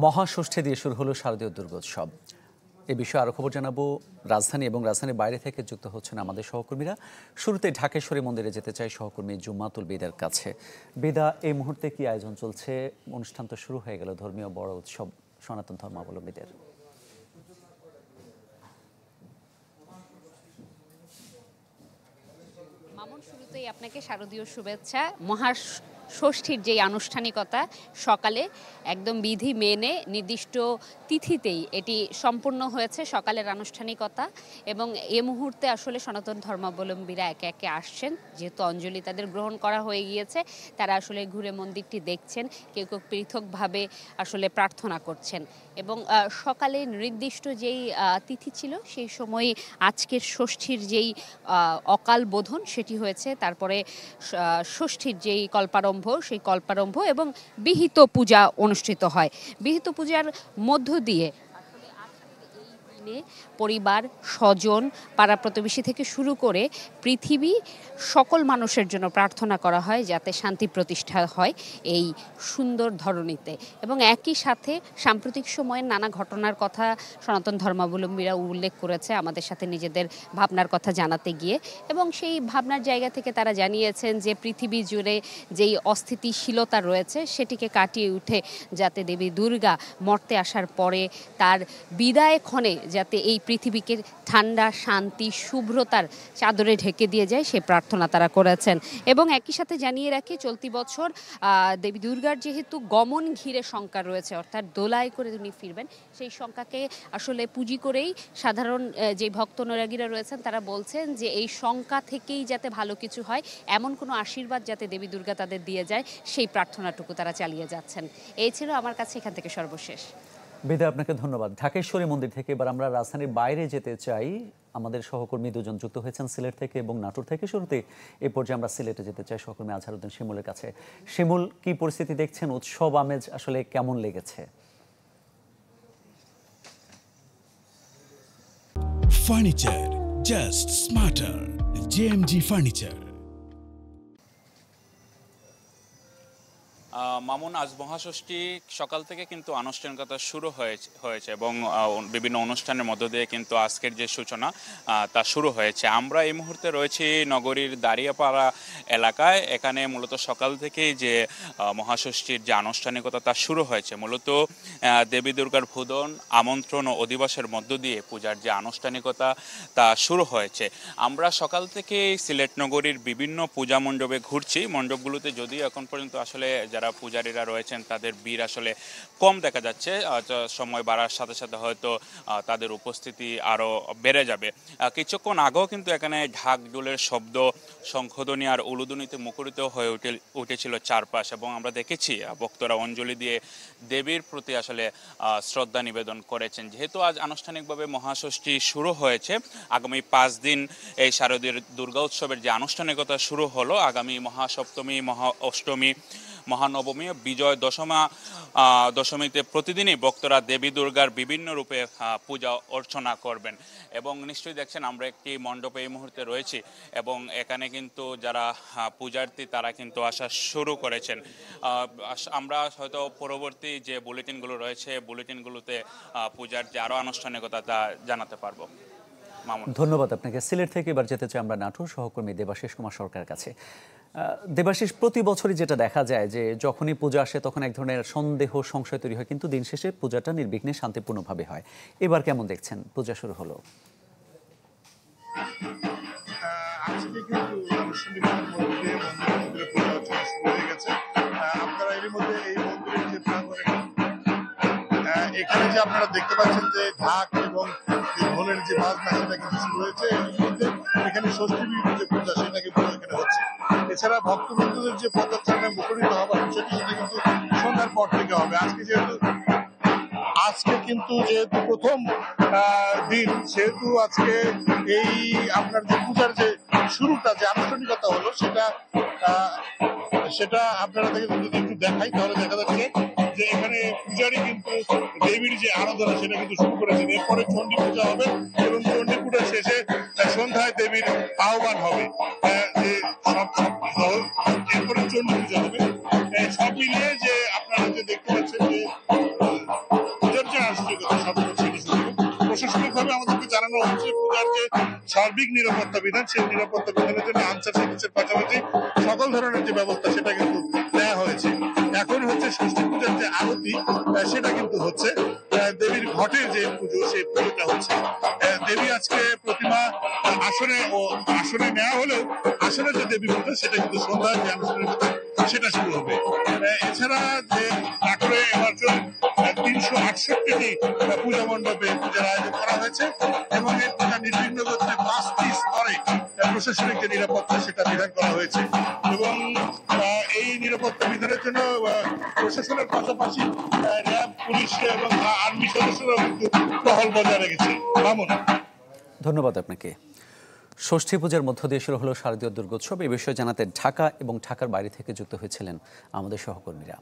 মহাষষ্ঠী দিয়ে শুরু হলো শারদীয় দুর্গোৎসব। এ বিষয়ে আরো খবর জানাবো। রাজধানী এবং রাজধানীর বাইরে থেকে যুক্ত হচ্ছেন আমাদের সহকর্মীরা। শুরুতে ঢাকেশ্বরী মন্দিরে যেতে চাই সহকর্মী জুম্মাতুল বিদার কাছে। বিদা, এই মুহূর্তে কি আয়োজন চলছে? অনুষ্ঠান তো শুরু হয়ে গেল, ধর্মীয় বড় উৎসব সনাতন ধর্মাবলম্বীদের। মামুন, শুরুতেই আপনাকে শারদীয় শুভেচ্ছা। মহাষষ্ঠীর যেই আনুষ্ঠানিকতা সকালে একদম বিধি মেনে নির্দিষ্ট তিথিতেই এটি সম্পূর্ণ হয়েছে, সকালের আনুষ্ঠানিকতা। এবং এ মুহূর্তে আসলে সনাতন ধর্মাবলম্বীরা একে একে আসছেন, যেহেতু অঞ্জলি তাদের গ্রহণ করা হয়ে গিয়েছে। তারা আসলে ঘুরে মন্দিরটি দেখছেন, কেউ কেউ পৃথকভাবে আসলে প্রার্থনা করছেন। এবং সকালে নির্দিষ্ট যেই তিথি ছিল সেই সময় আজকের ষষ্ঠীর যেই অকাল বোধন সেটি হয়েছে, তারপরে ষষ্ঠীর যেই কল্পারম্ভ সেই কল্পারম্ভ এবং বিহিত পূজা অনুষ্ঠিত হয়। বিহিত পূজার মধ্য দিয়ে পরিবার, স্বজন, পাড়া প্রতিবেশী থেকে শুরু করে পৃথিবী সকল মানুষের জন্য প্রার্থনা করা হয় যাতে শান্তি প্রতিষ্ঠা হয় এই সুন্দর ধরণীতে। এবং একই সাথে সাম্প্রতিক সময়ের নানা ঘটনার কথা সনাতন ধর্মাবলম্বীরা উল্লেখ করেছে আমাদের সাথে নিজেদের ভাবনার কথা জানাতে গিয়ে। এবং সেই ভাবনার জায়গা থেকে তারা জানিয়েছেন যে পৃথিবী জুড়ে যেই অস্থিতিশীলতা রয়েছে সেটিকে কাটিয়ে উঠে যাতে দেবী দুর্গা মর্তে আসার পরে তার বিদায় ক্ষণে যাতে এই পৃথিবীকে ঠান্ডা, শান্তি, শুভ্রতার চাদরে ঢেকে দিয়ে যায় সে প্রার্থনা তারা করেছেন। এবং একই সাথে জানিয়ে রাখি, চলতি বছর দেবী দুর্গার যেহেতু গমন ঘিরে শঙ্কা রয়েছে, অর্থাৎ দোলায় করে উনি ফিরবেন, সেই শঙ্কাকে আসলে পুঁজি করেই সাধারণ যে ভক্ত অনুরাগীরা রয়েছেন তারা বলছেন যে এই শঙ্কা থেকেই যাতে ভালো কিছু হয়, এমন কোনো আশীর্বাদ যাতে দেবী দুর্গা তাদের দিয়ে যায়, সেই প্রার্থনাটুকু তারা চালিয়ে যাচ্ছেন। এই ছিল আমার কাছে এখান থেকে সর্বশেষ। বিদা, আপনাকে ধন্যবাদ। ঢাকেশ্বরী মন্দির থেকে এবার আমরা রাজধানীর বাইরে যেতে চাই। আমাদের সহকর্মী দুজন যুক্ত হয়েছেন সিলেট থেকে এবং নাটোর থেকে। শুরুতে এই পর্যায়ে আমরা সিলেটে যেতে চাই সহকর্মী আজহারউদ্দিন শিমুলের কাছে। শিমুল, কি পরিস্থিতি দেখছেন? উৎসব আমেজ আসলে কেমন লেগেছে? Furniture just smarter, JMG furniture. Mamun, আজ মহাষষ্ঠী সকাল থেকে কিন্তু আনুষ্ঠানিকতা শুরু হয়েছে এবং বিভিন্ন অনুষ্ঠানের মধ্য দিয়ে কিন্তু আজকের যে সূচনা তা শুরু হয়েছে। আমরা এই মুহূর্তে রয়েছি নগরীর দাঁড়িয়াপাড়া এলাকায়। এখানে মূলত সকাল থেকেই যে মহাষষ্ঠীর যে আনুষ্ঠানিকতা তা শুরু হয়েছে। মূলত দেবী দুর্গার ভুদন, আমন্ত্রণ ও অধিবাসের মধ্য দিয়ে পূজার যে আনুষ্ঠানিকতা তা শুরু হয়েছে। আমরা সকাল থেকে সিলেট নগরীর বিভিন্ন পূজা মণ্ডপে ঘুরছি। মণ্ডপগুলোতে যদিও এখন পর্যন্ত আসলে যারা পূজারীরা রয়েছেন তাদের ভিড় আসলে কম দেখা যাচ্ছে, সময় বাড়ার সাথে সাথে হয়তো তাদের উপস্থিতি আরও বেড়ে যাবে। কিছুক্ষণ আগেও কিন্তু এখানে ঢাক ঢোলের শব্দ, শঙ্খধ্বনি আর উলুধ্বনিতে মুখরিত হয়ে উঠেছিল চারপাশ। এবং আমরা দেখেছি ভক্তরা অঞ্জলি দিয়ে দেবীর প্রতি আসলে শ্রদ্ধা নিবেদন করেছেন। যেহেতু আজ আনুষ্ঠানিকভাবে মহাষষ্ঠী শুরু হয়েছে, আগামী 5 দিন এই শারদীয় দুর্গা উৎসবের যে আনুষ্ঠানিকতা শুরু হলো, আগামী মহাসপ্তমী, মহা অষ্টমী, মহানবমী, বিজয় দশমীতে প্রতিদিনই ভক্তরা দেবী দুর্গার বিভিন্ন রূপে পূজা অর্চনা করবেন। এবং নিশ্চয়ই দেখছেন আমরা একটি মণ্ডপে এই মুহূর্তে রয়েছি এবং এখানে কিন্তু যারা পূজার্থী তারা কিন্তু আসা শুরু করেছেন। আমরা হয়তো পরবর্তী যে বুলেটিনগুলো রয়েছে বুলেটিনগুলোতে পূজার যে আরও আনুষ্ঠানিকতা তা জানাতে পারবো। ধন্যবাদ আপনাকে। সিলেট থেকে এবার যেতে চাই আমরা নাটোর সহকর্মী দেবাশিস কুমার সরকারের কাছে। দেবাশিস, প্রতি বছরই যেটা দেখা যায় যে যখনই পূজা আসে তখন এক ধরনের সন্দেহ, সংশয় তৈরি হয়, কিন্তু দিন শেষে পূজাটা নির্বিঘ্নে শান্তিপূর্ণভাবে হয়। এবার কেমন দেখছেন? পূজা শুরু হলো। আজকে কিন্তু আনুষ্ঠানিকতার মধ্যে মন্দিরে পূজা অর্চনা শুরু হয়ে গেছে। আপনারা এর মধ্যে এই মন্দিরের যে প্রাঙ্গণে এখানে যে আপনারা দেখতে পাচ্ছেন যে ঢাক এবং ঢোলের যে বাজনা সেটা কিন্তু শুরু হয়েছে। এর মধ্যে এখানে ষষ্ঠী যে পূজা সেটা কিন্তু এখানে হচ্ছে। এছাড়া ভক্তবৃন্দদের যে পদচারণায় মুখরিত হবার বিষয়টি সেটা কিন্তু সন্ধ্যার পর থেকে হবে। আজকে কিন্তু যেহেতু প্রথম দিন, সেহেতু আজকে এই আপনার যে পূজার যে শুরুটা যে আনুষ্ঠানিকতা হলো সেটা আপনারা যদি একটু দেখাই তাহলে দেখা যাচ্ছে যে এখানে পূজারী কিন্তু দেবীর যে আরাধনা সেটা কিন্তু শুরু করেছেন। এরপরে চণ্ডী পূজা হবে এবং চণ্ডী পূজা শেষে সন্ধ্যায় দেবীর আহ্বান হবে, এরপরে চণ্ডী পূজা হবে। সব মিলিয়ে যে আপনারা যে দেখতে পাচ্ছেন যে সার্বিক নিরাপত্তা বিধান, সেই নিরাপত্তা বিধানের জন্য আনসার সার্ভিসের পাশাপাশি সকল ধরনের যে ব্যবস্থা সেটা কিন্তু নেওয়া হয়েছে। এখন হচ্ছে ষষ্ঠী পূজার যে আরতি সেটা কিন্তু হচ্ছে, দেবীর ঘটের যে পুজো সেই পুজোটা হচ্ছে। দেবী আজকে প্রতিমা আসনে নেওয়া হলেও আসনের যে দেবী পুজো সেটা কিন্তু সন্ধ্যায় যে আনুষ্ঠানিকতা সেটা শুরু হবে। এছাড়া যে নাটোরে এবছর 368টি পূজা মণ্ডপে পূজার আয়োজন করা হয়েছে এবং এর পূজা নির্বিঘ্ন করতে 5টি স্তরে প্রশাসনিক যে নিরাপত্তা সেটা বিধান করা হয়েছে এবং এই নিরাপত্তা বিধানের জন্য প্রশাসনের পাশাপাশি র্যাব, পুলিশ এবং আর্মি সদস্যরাও কিন্তু টহল বজায় রেখেছে। মামুন, ধন্যবাদ আপনাকে। ষষ্ঠী পূজার মধ্য দিয়ে শুরু হলো শারদীয় দুর্গোৎসব। এই বিষয়ে জানাতে ঢাকা এবং ঢাকার বাইরে থেকে যুক্ত হয়েছিলেন আমাদের সহকর্মীরা।